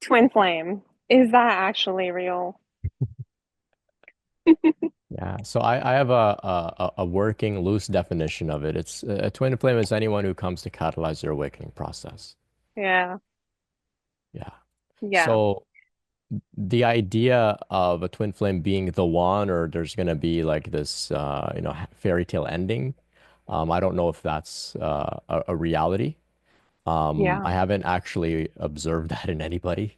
Twin flame. Is that actually real? Yeah, so I have a working loose definition of it. It's a twin flame is anyone who comes to catalyze your awakening process. Yeah. Yeah. Yeah. So the idea of a twin flame being the one, or there's going to be like this, fairy tale ending. I don't know if that's a reality. Yeah. I haven't actually observed that in anybody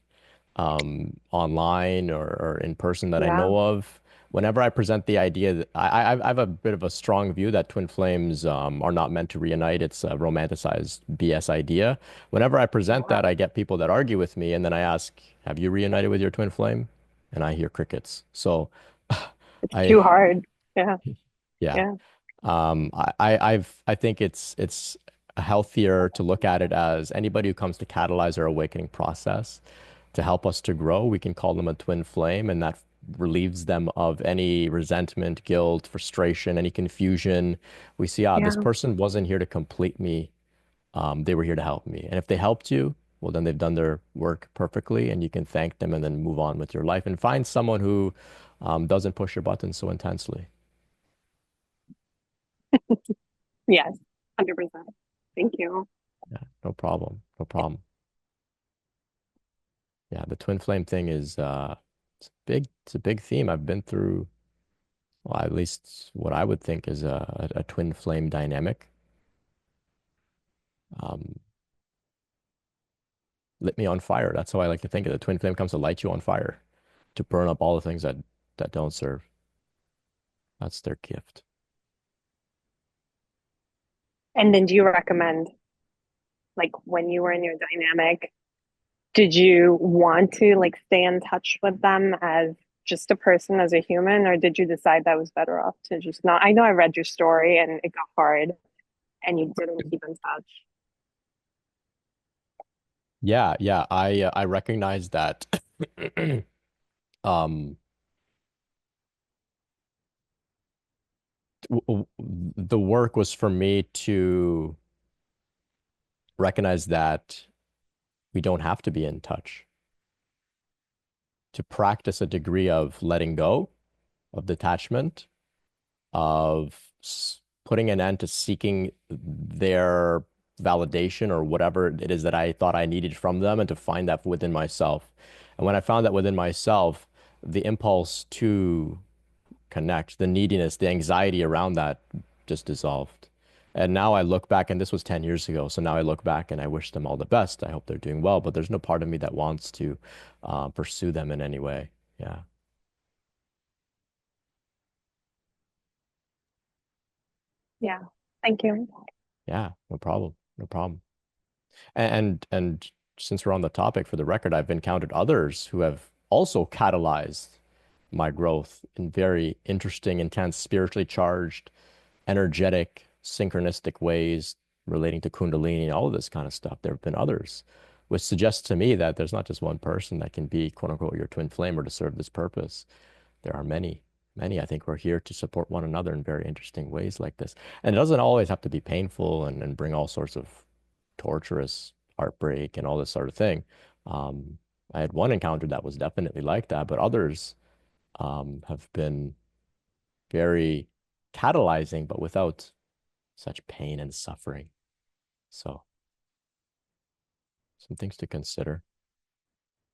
online or in person that I Yeah. know of. Whenever I present the idea, that I have a bit of a strong view that twin flames are not meant to reunite. It's a romanticized BS idea. Whenever I present Yeah. that, I get people that argue with me, and then I ask, "Have you reunited with your twin flame?" And I hear crickets. So It's I, too hard. Yeah. yeah. Yeah. I think it's healthier to look at it as anybody who comes to catalyze our awakening process to help us to grow. We can call them a twin flame, and that relieves them of any resentment, guilt, frustration, any confusion. We see, this Yeah. person wasn't here to complete me. They were here to help me. And if they helped you, well, then they've done their work perfectly, and you can thank them and then move on with your life and find someone who doesn't push your buttons so intensely. Yes. 100%. Thank you. Yeah, no problem. No problem. Yeah, the twin flame thing is it's a big theme. I've been through, well, at least what I would think is a twin flame dynamic. Um, lit me on fire. That's how I like to think of it. The twin flame comes to light you on fire, to burn up all the things that don't serve. That's their gift. And then do you recommend, like, when you were in your dynamic, did you want to like stay in touch with them as just a person, as a human, or did you decide that was better off to just not? I know I read your story and it got hard and you didn't keep in touch. Yeah, yeah. I recognize that um the work was for me to recognize that we don't have to be in touch, to practice a degree of letting go, of detachment, of putting an end to seeking their validation or whatever it is that I thought I needed from them, and to find that within myself. And when I found that within myself, the impulse to connect, the neediness, the anxiety around that just dissolved. And now I look back, and this was 10 years ago. So now I look back and I wish them all the best. I hope they're doing well, but there's no part of me that wants to pursue them in any way. Yeah. Yeah. Thank you. Yeah. No problem. No problem. And since we're on the topic, for the record, I've encountered others who have also catalyzed my growth in very interesting, intense, spiritually charged, energetic, synchronistic ways relating to Kundalini and all of this kind of stuff. There have been others, which suggests to me that there's not just one person that can be, quote unquote, your twin flame or to serve this purpose. There are many, many. I think we're here to support one another in very interesting ways like this. And it doesn't always have to be painful and bring all sorts of torturous heartbreak and all this sort of thing. Um, I had one encounter that was definitely like that, but others have been very catalyzing, but without such pain and suffering. So, some things to consider.